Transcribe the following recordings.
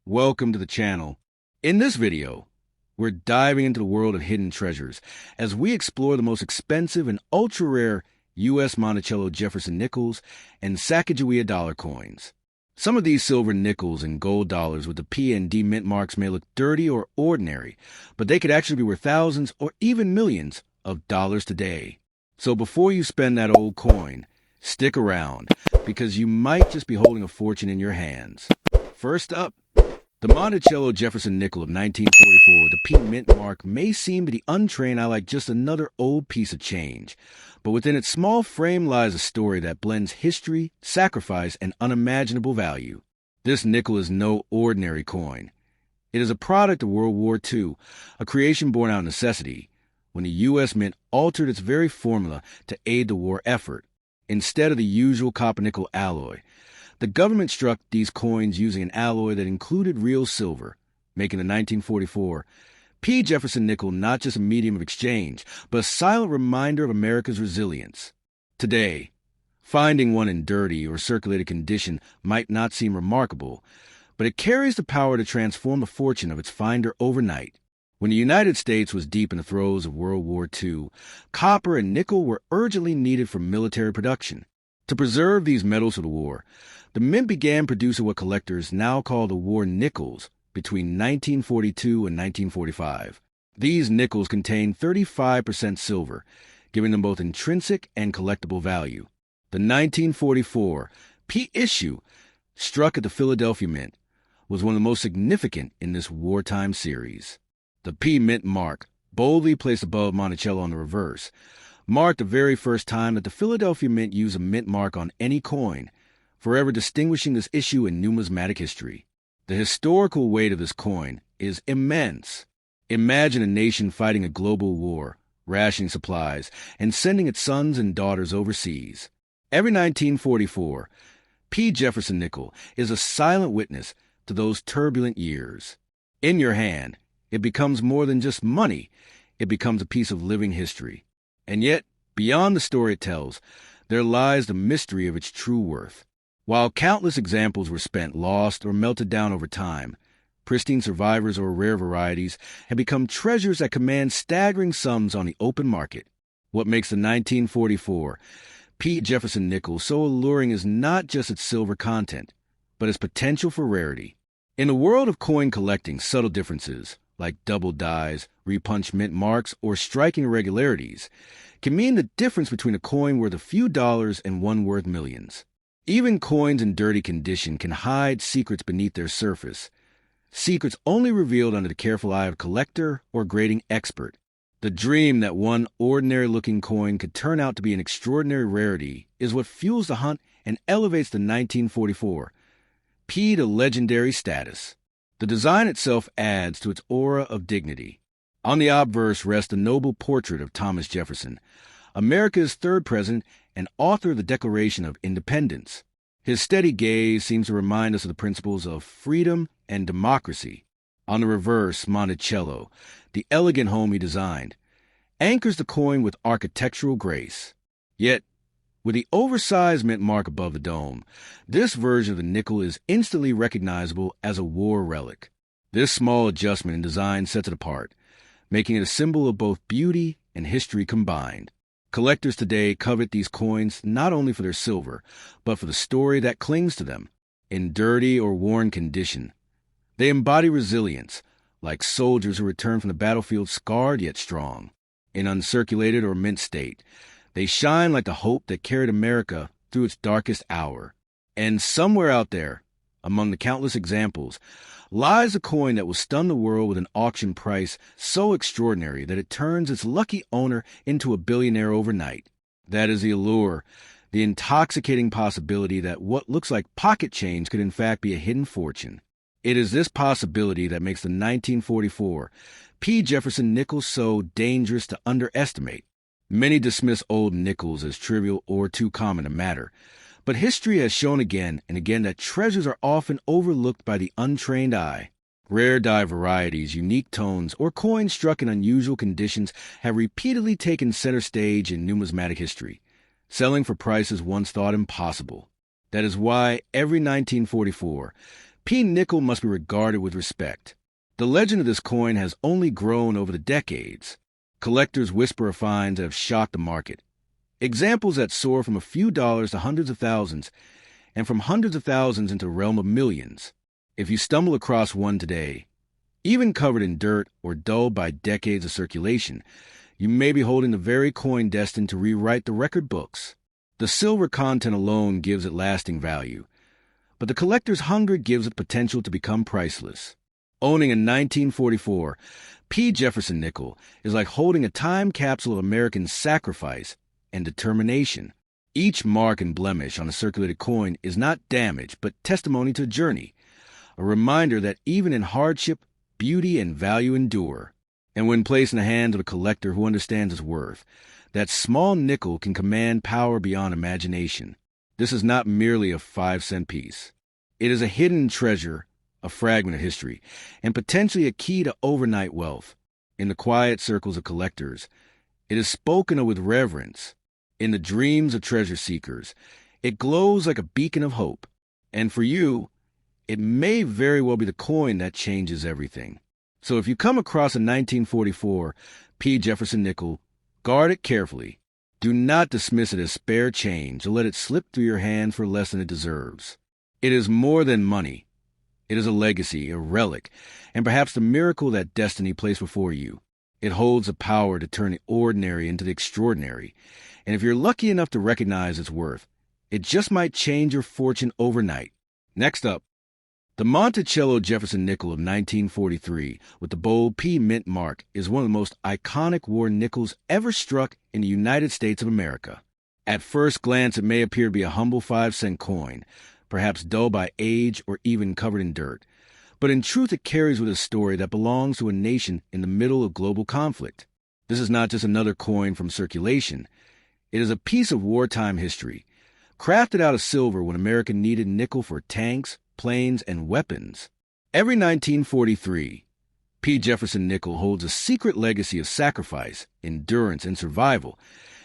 welcome to the channel. In this video, we're diving into the world of hidden treasures as we explore the most expensive and ultra-rare U.S. Monticello Jefferson nickels and Sacagawea dollar coins. Some of these silver nickels and gold dollars with the P and D mint marks may look dirty or ordinary, but they could actually be worth thousands or even millions of dollars today. So before you spend that old coin, stick around, because you might just be holding a fortune in your hands. First up, the Monticello Jefferson nickel of 1944 with the P mint mark may seem to the untrained eye like just another old piece of change, but within its small frame lies a story that blends history, sacrifice, and unimaginable value. This nickel is no ordinary coin. It is a product of World War II, a creation born out of necessity, when the U.S. Mint altered its very formula to aid the war effort. Instead of the usual copper-nickel alloy, the government struck these coins using an alloy that included real silver, making the 1944 P Jefferson nickel not just a medium of exchange, but a silent reminder of America's resilience. Today, finding one in dirty or circulated condition might not seem remarkable, but it carries the power to transform the fortune of its finder overnight. When the United States was deep in the throes of World War II, copper and nickel were urgently needed for military production. To preserve these metals for the war, the Mint began producing what collectors now call the war nickels between 1942 and 1945. These nickels contain 35% silver, giving them both intrinsic and collectible value. The 1944 P issue, struck at the Philadelphia Mint, was one of the most significant in this wartime series. The P mint mark, boldly placed above Monticello on the reverse, marked the very first time that the Philadelphia Mint used a mint mark on any coin, forever distinguishing this issue in numismatic history. The historical weight of this coin is immense. Imagine a nation fighting a global war, rationing supplies, and sending its sons and daughters overseas. Every 1944, P Jefferson nickel is a silent witness to those turbulent years. In your hand, it becomes more than just money. It becomes a piece of living history. And yet, beyond the story it tells, there lies the mystery of its true worth. While countless examples were spent, lost, or melted down over time, pristine survivors or rare varieties have become treasures that command staggering sums on the open market. What makes the 1944 P Jefferson nickel so alluring is not just its silver content, but its potential for rarity. In the world of coin collecting, subtle differences, like double dies, repunched mint marks, or striking irregularities, can mean the difference between a coin worth a few dollars and one worth millions. Even coins in dirty condition can hide secrets beneath their surface, secrets only revealed under the careful eye of a collector or grading expert. The dream that one ordinary-looking coin could turn out to be an extraordinary rarity is what fuels the hunt and elevates the 1944 P to legendary status. The design itself adds to its aura of dignity. On the obverse rests a noble portrait of Thomas Jefferson, America's third president and author of the Declaration of Independence. His steady gaze seems to remind us of the principles of freedom and democracy. On the reverse, Monticello, the elegant home he designed, anchors the coin with architectural grace. Yet, with the oversized mint mark above the dome, this version of the nickel is instantly recognizable as a war relic. This small adjustment in design sets it apart, making it a symbol of both beauty and history combined. Collectors today covet these coins not only for their silver, but for the story that clings to them. In dirty or worn condition, they embody resilience, like soldiers who return from the battlefield scarred yet strong. In uncirculated or mint state, they shine like the hope that carried America through its darkest hour. And somewhere out there, among the countless examples, lies a coin that will stun the world with an auction price so extraordinary that it turns its lucky owner into a billionaire overnight. That is the allure, the intoxicating possibility that what looks like pocket change could in fact be a hidden fortune. It is this possibility that makes the 1944 P Jefferson nickel so dangerous to underestimate. Many dismiss old nickels as trivial or too common to matter, but history has shown again and again that treasures are often overlooked by the untrained eye. Rare die varieties, unique tones, or coins struck in unusual conditions have repeatedly taken center stage in numismatic history, selling for prices once thought impossible. That is why every 1944 P nickel must be regarded with respect. The legend of this coin has only grown over the decades. Collectors whisper of finds that have shocked the market. Examples that soar from a few dollars to hundreds of thousands, and from hundreds of thousands into the realm of millions. If you stumble across one today, even covered in dirt or dulled by decades of circulation, you may be holding the very coin destined to rewrite the record books. The silver content alone gives it lasting value, but the collector's hunger gives it potential to become priceless. Owning a 1944 P Jefferson nickel is like holding a time capsule of American sacrifice and determination. Each mark and blemish on a circulated coin is not damage, but testimony to a journey, a reminder that even in hardship, beauty and value endure. And when placed in the hands of a collector who understands its worth, that small nickel can command power beyond imagination. This is not merely a 5-cent piece. It is a hidden treasure, a fragment of history, and potentially a key to overnight wealth. In the quiet circles of collectors, it is spoken of with reverence. In the dreams of treasure seekers, it glows like a beacon of hope. And for you, it may very well be the coin that changes everything. So if you come across a 1944 P Jefferson nickel, guard it carefully. Do not dismiss it as spare change or let it slip through your hand for less than it deserves. It is more than money. It is a legacy, a relic, and perhaps the miracle that destiny placed before you. It holds the power to turn the ordinary into the extraordinary, and if you're lucky enough to recognize its worth, it just might change your fortune overnight. Next up, the Monticello Jefferson nickel of 1943 with the bold P mint mark is one of the most iconic war nickels ever struck in the United States of America. At first glance, it may appear to be a humble 5-cent coin, perhaps dull by age or even covered in dirt. But in truth, it carries with it a story that belongs to a nation in the middle of global conflict. This is not just another coin from circulation. It is a piece of wartime history, crafted out of silver when America needed nickel for tanks, planes, and weapons. Every 1943, P Jefferson nickel holds a secret legacy of sacrifice, endurance, and survival,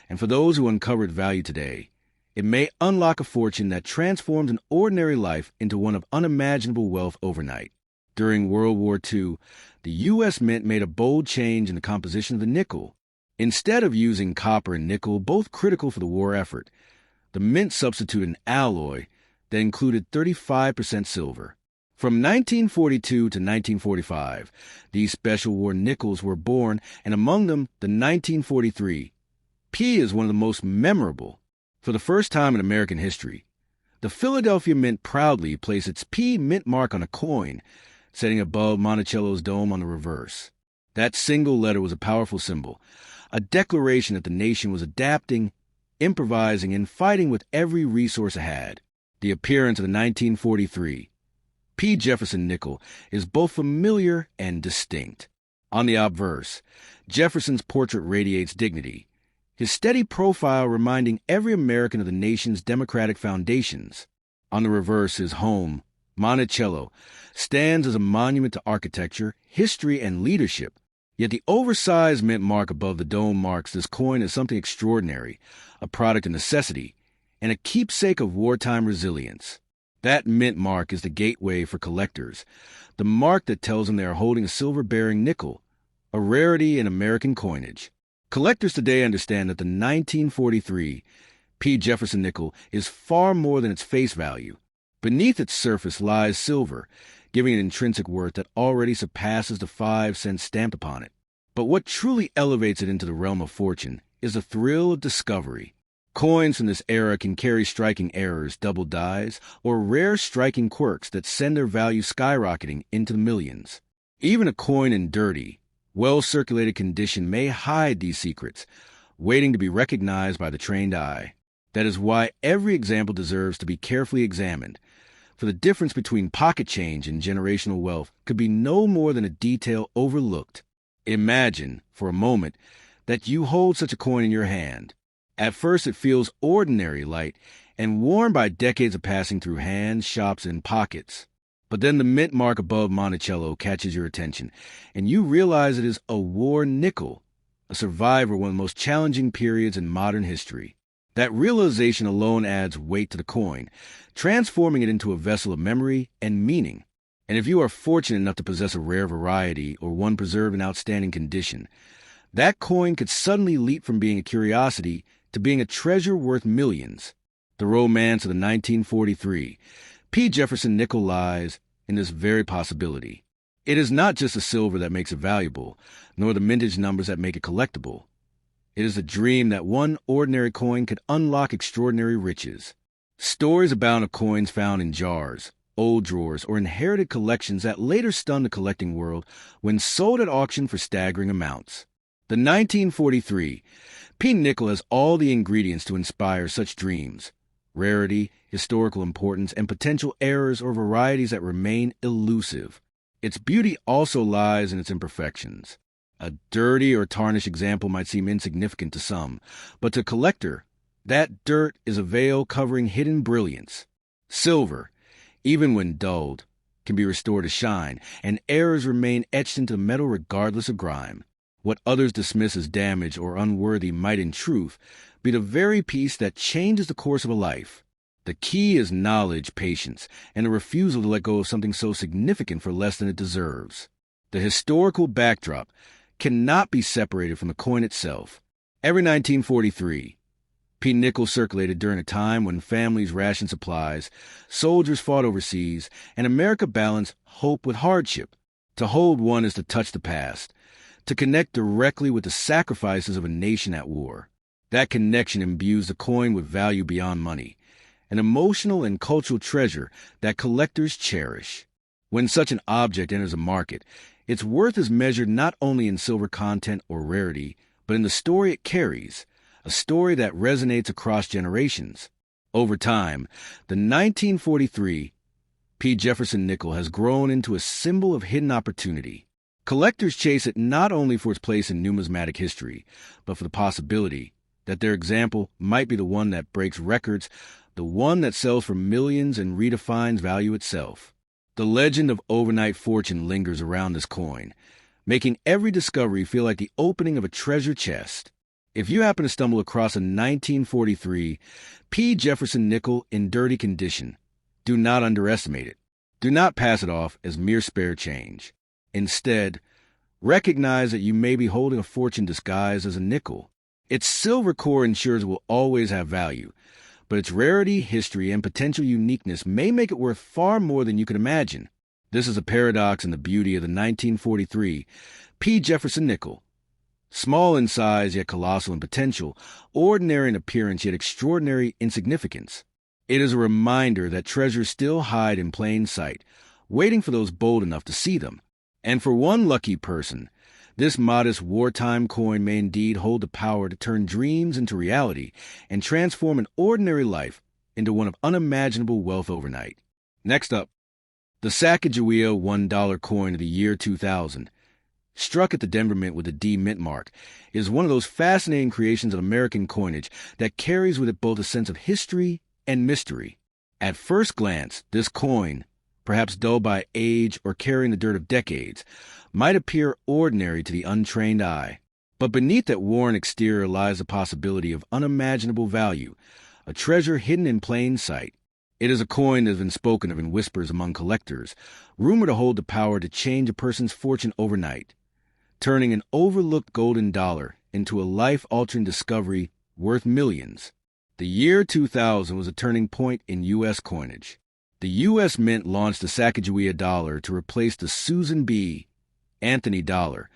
and for those who uncover its value today, it may unlock a fortune that transforms an ordinary life into one of unimaginable wealth overnight. During World War II, the U.S. Mint made a bold change in the composition of the nickel. Instead of using copper and nickel, both critical for the war effort, the Mint substituted an alloy that included 35% silver. From 1942 to 1945, these special war nickels were born, and among them, the 1943. P is one of the most memorable. For the first time in American history, the Philadelphia Mint proudly placed its P mint mark on a coin, setting above Monticello's dome on the reverse. That single letter was a powerful symbol, a declaration that the nation was adapting, improvising, and fighting with every resource it had. The appearance of the 1943 P Jefferson nickel is both familiar and distinct. On the obverse, Jefferson's portrait radiates dignity, his steady profile reminding every American of the nation's democratic foundations. On the reverse, his home, Monticello, stands as a monument to architecture, history, and leadership. Yet the oversized mint mark above the dome marks this coin as something extraordinary, a product of necessity, and a keepsake of wartime resilience. That mint mark is the gateway for collectors, the mark that tells them they are holding a silver-bearing nickel, a rarity in American coinage. Collectors today understand that the 1943 P Jefferson nickel is far more than its face value. Beneath its surface lies silver, giving it intrinsic worth that already surpasses the 5-cent stamped upon it. But what truly elevates it into the realm of fortune is the thrill of discovery. Coins from this era can carry striking errors, double dies, or rare striking quirks that send their value skyrocketing into the millions. Even a coin in dirty, well-circulated condition may hide these secrets, waiting to be recognized by the trained eye. That is why every example deserves to be carefully examined, for the difference between pocket change and generational wealth could be no more than a detail overlooked. Imagine, for a moment, that you hold such a coin in your hand. At first it feels ordinary, light, and worn by decades of passing through hands, shops, and pockets. But then the mint mark above Monticello catches your attention, and you realize it is a war nickel, a survivor of one of the most challenging periods in modern history. That realization alone adds weight to the coin, transforming it into a vessel of memory and meaning. And if you are fortunate enough to possess a rare variety or one preserved in outstanding condition, that coin could suddenly leap from being a curiosity to being a treasure worth millions. The romance of the 1943 P Jefferson nickel lies in this very possibility. It is not just the silver that makes it valuable, nor the mintage numbers that make it collectible. It is the dream that one ordinary coin could unlock extraordinary riches. Stories abound of coins found in jars, old drawers, or inherited collections that later stunned the collecting world when sold at auction for staggering amounts. The 1943 P nickel has all the ingredients to inspire such dreams: rarity, historical importance, and potential errors or varieties that remain elusive. Its beauty also lies in its imperfections. A dirty or tarnished example might seem insignificant to some, but to a collector, that dirt is a veil covering hidden brilliance. Silver, even when dulled, can be restored to shine, and errors remain etched into metal regardless of grime. What others dismiss as damaged or unworthy might in truth be the very piece that changes the course of a life. The key is knowledge, patience, and a refusal to let go of something so significant for less than it deserves. The historical backdrop cannot be separated from the coin itself. Every 1943, P nickel circulated during a time when families rationed supplies, soldiers fought overseas, and America balanced hope with hardship. To hold one is to touch the past, to connect directly with the sacrifices of a nation at war. That connection imbues the coin with value beyond money, an emotional and cultural treasure that collectors cherish. When such an object enters a market, its worth is measured not only in silver content or rarity, but in the story it carries, a story that resonates across generations. Over time, the 1943 P Jefferson nickel has grown into a symbol of hidden opportunity. Collectors chase it not only for its place in numismatic history, but for the possibility that their example might be the one that breaks records, the one that sells for millions and redefines value itself. The legend of overnight fortune lingers around this coin, making every discovery feel like the opening of a treasure chest. If you happen to stumble across a 1943 P Jefferson nickel in dirty condition, do not underestimate it. Do not pass it off as mere spare change. Instead, recognize that you may be holding a fortune disguised as a nickel. Its silver core ensures it will always have value, but its rarity, history, and potential uniqueness may make it worth far more than you could imagine. This is a paradox in the beauty of the 1943 P Jefferson nickel. Small in size yet colossal in potential, ordinary in appearance yet extraordinary in significance. It is a reminder that treasures still hide in plain sight, waiting for those bold enough to see them. And for one lucky person, this modest wartime coin may indeed hold the power to turn dreams into reality and transform an ordinary life into one of unimaginable wealth overnight. Next up, the Sacagawea $1 coin of the year 2000, struck at the Denver Mint with a D Mint mark, is one of those fascinating creations of American coinage that carries with it both a sense of history and mystery. At first glance, this coin, perhaps dulled by age or carrying the dirt of decades, might appear ordinary to the untrained eye. But beneath that worn exterior lies the possibility of unimaginable value, a treasure hidden in plain sight. It is a coin that has been spoken of in whispers among collectors, rumored to hold the power to change a person's fortune overnight, turning an overlooked golden dollar into a life-altering discovery worth millions. The year 2000 was a turning point in U.S. coinage. The U.S. Mint launched the Sacagawea dollar to replace the Susan B. Anthony dollar,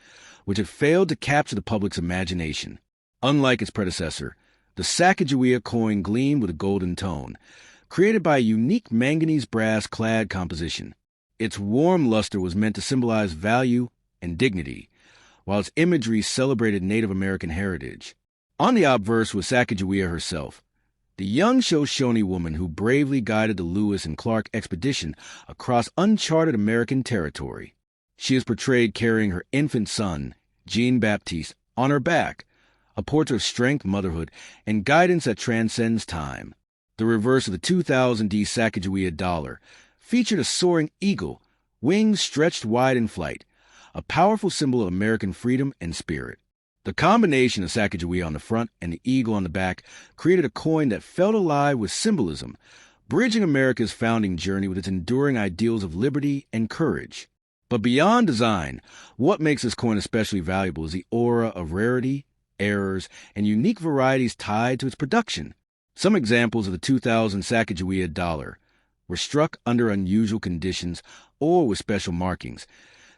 which had failed to capture the public's imagination. Unlike its predecessor, the Sacagawea coin gleamed with a golden tone, created by a unique manganese brass clad composition. Its warm luster was meant to symbolize value and dignity, while its imagery celebrated Native American heritage. On the obverse was Sacagawea herself, the young Shoshone woman who bravely guided the Lewis and Clark expedition across uncharted American territory. She is portrayed carrying her infant son, Jean-Baptiste, on her back, a portrait of strength, motherhood, and guidance that transcends time. The reverse of the 2000 D Sacagawea dollar featured a soaring eagle, wings stretched wide in flight, a powerful symbol of American freedom and spirit. The combination of Sacagawea on the front and the eagle on the back created a coin that felt alive with symbolism, bridging America's founding journey with its enduring ideals of liberty and courage. But beyond design, what makes this coin especially valuable is the aura of rarity, errors, and unique varieties tied to its production. Some examples of the 2000 Sacagawea dollar were struck under unusual conditions or with special markings,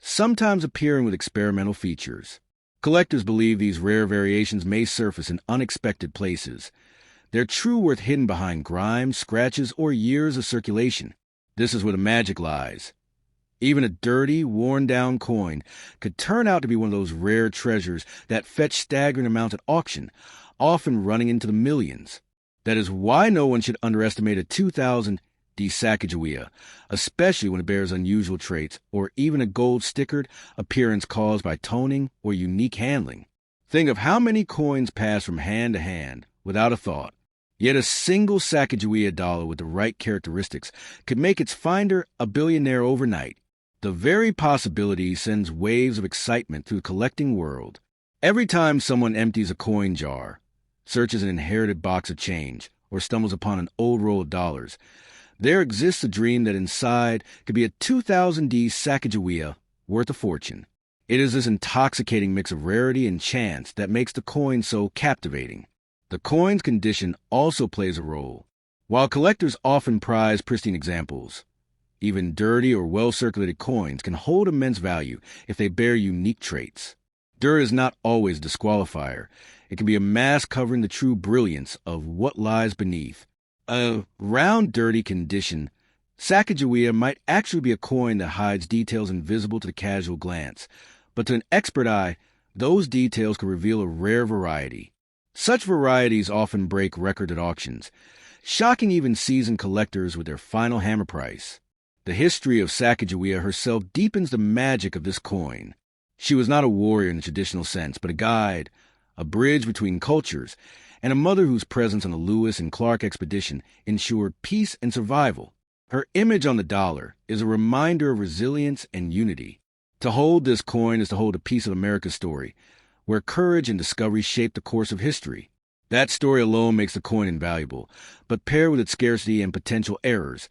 sometimes appearing with experimental features. Collectors believe these rare variations may surface in unexpected places, their true worth hidden behind grime, scratches, or years of circulation. This is where the magic lies. Even a dirty, worn-down coin could turn out to be one of those rare treasures that fetch staggering amounts at auction, often running into the millions. That is why no one should underestimate a 2000 D Sacagawea, especially when it bears unusual traits or even a gold-stickered appearance caused by toning or unique handling. Think of how many coins pass from hand to hand without a thought. Yet a single Sacagawea dollar with the right characteristics could make its finder a billionaire overnight. The very possibility sends waves of excitement through the collecting world. Every time someone empties a coin jar, searches an inherited box of change, or stumbles upon an old roll of dollars, there exists a dream that inside could be a 2000 D Sacagawea worth a fortune. It is this intoxicating mix of rarity and chance that makes the coin so captivating. The coin's condition also plays a role. While collectors often prize pristine examples, even dirty or well-circulated coins can hold immense value if they bear unique traits. Dirt is not always a disqualifier. It can be a mask covering the true brilliance of what lies beneath. A round, dirty condition, Sacagawea might actually be a coin that hides details invisible to the casual glance, but to an expert eye, those details could reveal a rare variety. Such varieties often break record at auctions, shocking even seasoned collectors with their final hammer price. The history of Sacagawea herself deepens the magic of this coin. She was not a warrior in the traditional sense, but a guide, a bridge between cultures, and a mother whose presence on the Lewis and Clark expedition ensured peace and survival. Her image on the dollar is a reminder of resilience and unity. To hold this coin is to hold a piece of America's story, where courage and discovery shaped the course of history. That story alone makes the coin invaluable, but paired with its scarcity and potential errors,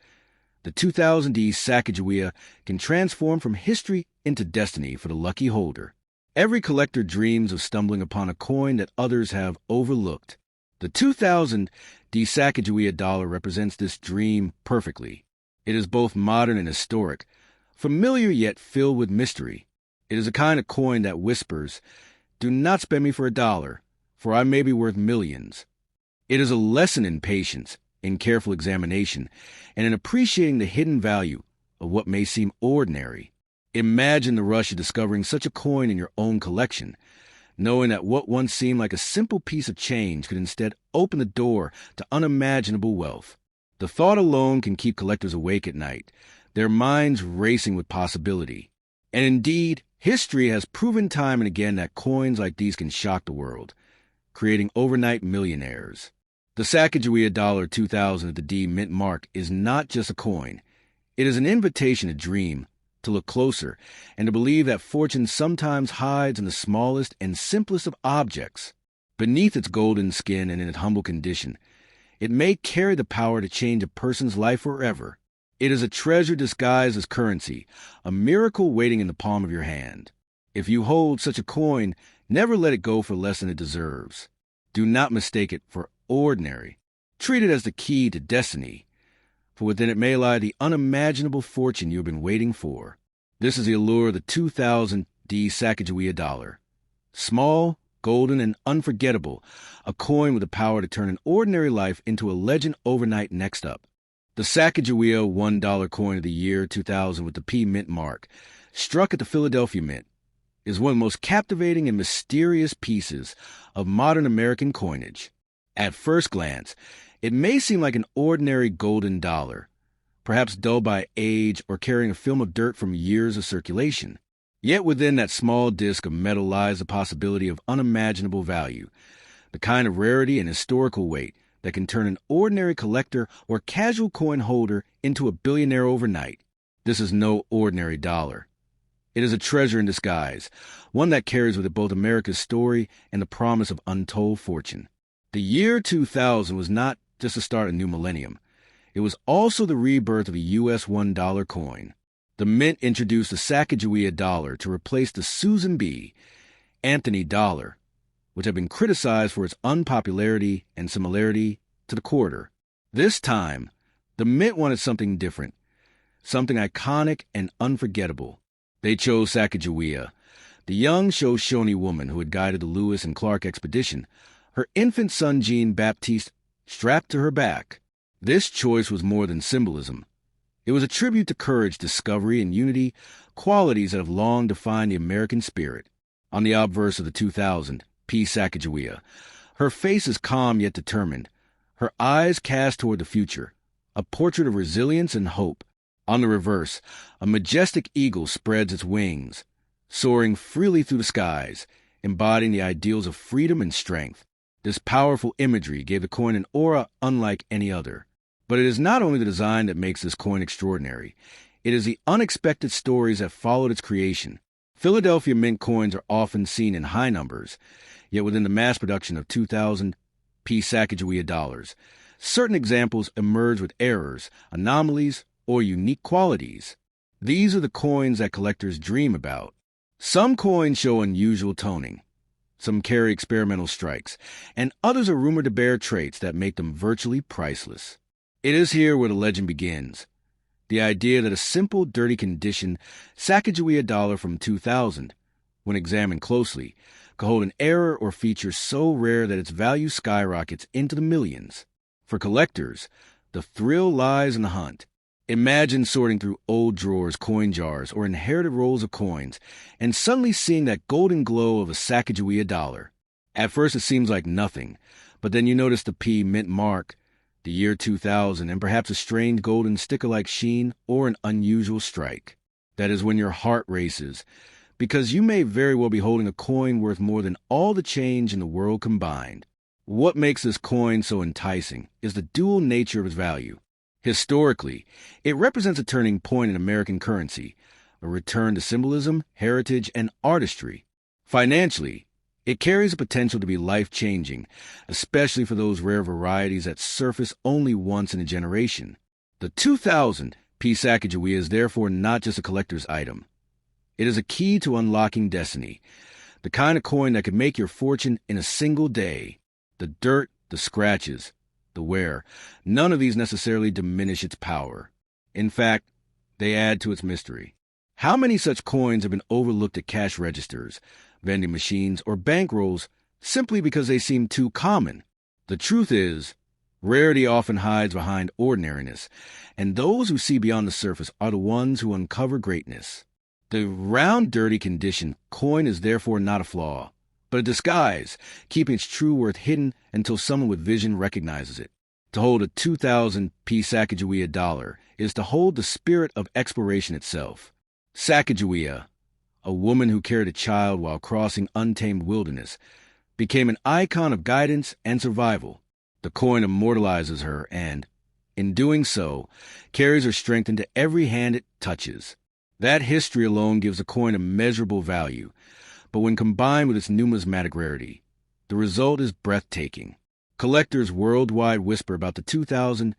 the 2000 D Sacagawea can transform from history into destiny for the lucky holder. Every collector dreams of stumbling upon a coin that others have overlooked. The 2000 D Sacagawea dollar represents this dream perfectly. It is both modern and historic, familiar yet filled with mystery. It is a kind of coin that whispers, "Do not spend me for a dollar, for I may be worth millions." It is a lesson in patience, in careful examination, and in appreciating the hidden value of what may seem ordinary. Imagine the rush of discovering such a coin in your own collection, knowing that what once seemed like a simple piece of change could instead open the door to unimaginable wealth. The thought alone can keep collectors awake at night, their minds racing with possibility. And indeed, history has proven time and again that coins like these can shock the world, creating overnight millionaires. The Sacagawea dollar 2000 at the D mint mark is not just a coin. It is an invitation to dream, to look closer, and to believe that fortune sometimes hides in the smallest and simplest of objects. Beneath its golden skin and in its humble condition, it may carry the power to change a person's life forever. It is a treasure disguised as currency, a miracle waiting in the palm of your hand. If you hold such a coin, never let it go for less than it deserves. Do not mistake it for ordinary. Treat it as the key to destiny, for within it may lie the unimaginable fortune you have been waiting for. This is the allure of the 2000 D Sacagawea dollar. Small, golden, and unforgettable, a coin with the power to turn an ordinary life into a legend overnight. Next up, the Sacagawea $1 coin of the year 2000 with the P mint mark, struck at the Philadelphia Mint, is one of the most captivating and mysterious pieces of modern American coinage. At first glance, it may seem like an ordinary golden dollar, perhaps dulled by age or carrying a film of dirt from years of circulation. Yet within that small disc of metal lies the possibility of unimaginable value, the kind of rarity and historical weight that can turn an ordinary collector or casual coin holder into a billionaire overnight. This is no ordinary dollar. It is a treasure in disguise, one that carries with it both America's story and the promise of untold fortune. The year 2000 was not just the start of a new millennium. it was also the rebirth of a U.S. $1 coin. The mint introduced the Sacagawea dollar to replace the Susan B. Anthony dollar, which had been criticized for its unpopularity and similarity to the quarter. This time, the mint wanted something different, something iconic and unforgettable. They chose Sacagawea, the young Shoshone woman who had guided the Lewis and Clark expedition, her infant son Jean-Baptiste strapped to her back. This choice was more than symbolism. It was a tribute to courage, discovery, and unity, qualities that have long defined the American spirit. On the obverse of the 2000, P Sacagawea, her face is calm yet determined, her eyes cast toward the future, a portrait of resilience and hope. On the reverse, a majestic eagle spreads its wings, soaring freely through the skies, embodying the ideals of freedom and strength. This powerful imagery gave the coin an aura unlike any other. But it is not only the design that makes this coin extraordinary. It is the unexpected stories that followed its creation. Philadelphia mint coins are often seen in high numbers, yet within the mass production of 2000 P Sacagawea dollars, certain examples emerge with errors, anomalies, or unique qualities. These are the coins that collectors dream about. Some coins show unusual toning. Some carry experimental strikes, and others are rumored to bear traits that make them virtually priceless. It is here where the legend begins. The idea that a simple, dirty condition Sacagawea dollar from 2000, when examined closely, could hold an error or feature so rare that its value skyrockets into the millions. For collectors, the thrill lies in the hunt. Imagine sorting through old drawers, coin jars, or inherited rolls of coins, and suddenly seeing that golden glow of a Sacagawea dollar. At first it seems like nothing, but then you notice the P mint mark, the year 2000, and perhaps a strange golden sticker-like sheen or an unusual strike. That is when your heart races, because you may very well be holding a coin worth more than all the change in the world combined. What makes this coin so enticing is the dual nature of its value. Historically, it represents a turning point in American currency, a return to symbolism, heritage, and artistry. Financially, it carries the potential to be life-changing, especially for those rare varieties that surface only once in a generation. The 2000 P Sacagawea is therefore not just a collector's item. It is a key to unlocking destiny, the kind of coin that could make your fortune in a single day. The dirt, the scratches, the wear, none of these necessarily diminish its power. In fact, they add to its mystery. How many such coins have been overlooked at cash registers, vending machines, or bankrolls simply because they seem too common? The truth is, rarity often hides behind ordinariness, and those who see beyond the surface are the ones who uncover greatness. The round, dirty condition coin is therefore not a flaw, but a disguise, keeping its true worth hidden until someone with vision recognizes it. To hold a 2000 P Sacagawea dollar is to hold the spirit of exploration itself. Sacagawea, a woman who carried a child while crossing untamed wilderness, became an icon of guidance and survival. The coin immortalizes her and, in doing so, carries her strength into every hand it touches. That history alone gives the coin immeasurable value, but when combined with its numismatic rarity, the result is breathtaking. Collectors worldwide whisper about the 2000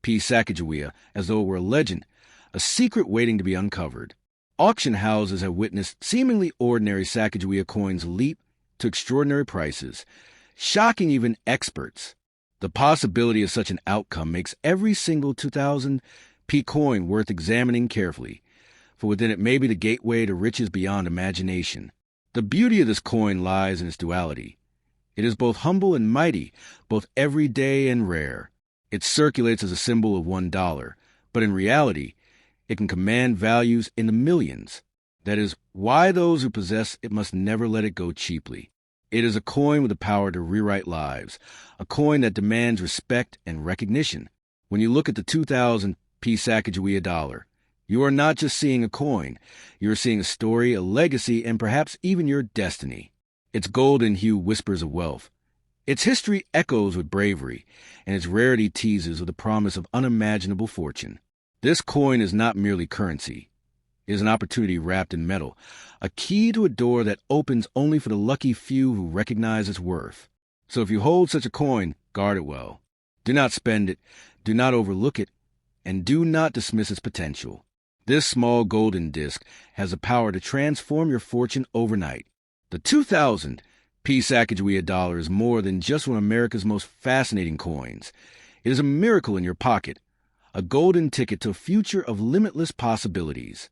P Sacagawea as though it were a legend, a secret waiting to be uncovered. Auction houses have witnessed seemingly ordinary Sacagawea coins leap to extraordinary prices, shocking even experts. The possibility of such an outcome makes every single 2000 P coin worth examining carefully, for within it may be the gateway to riches beyond imagination. The beauty of this coin lies in its duality. It is both humble and mighty, both everyday and rare. It circulates as a symbol of $1, but in reality, it can command values in the millions. That is why those who possess it must never let it go cheaply. It is a coin with the power to rewrite lives, a coin that demands respect and recognition. When you look at the 2000 P Sacagawea dollar, you are not just seeing a coin, you are seeing a story, a legacy, and perhaps even your destiny. Its golden hue whispers of wealth. Its history echoes with bravery, and its rarity teases with the promise of unimaginable fortune. This coin is not merely currency. It is an opportunity wrapped in metal, a key to a door that opens only for the lucky few who recognize its worth. So if you hold such a coin, guard it well. Do not spend it, do not overlook it, and do not dismiss its potential. This small golden disc has the power to transform your fortune overnight. The 2000 P Sacagawea dollar is more than just one of America's most fascinating coins. It is a miracle in your pocket, a golden ticket to a future of limitless possibilities.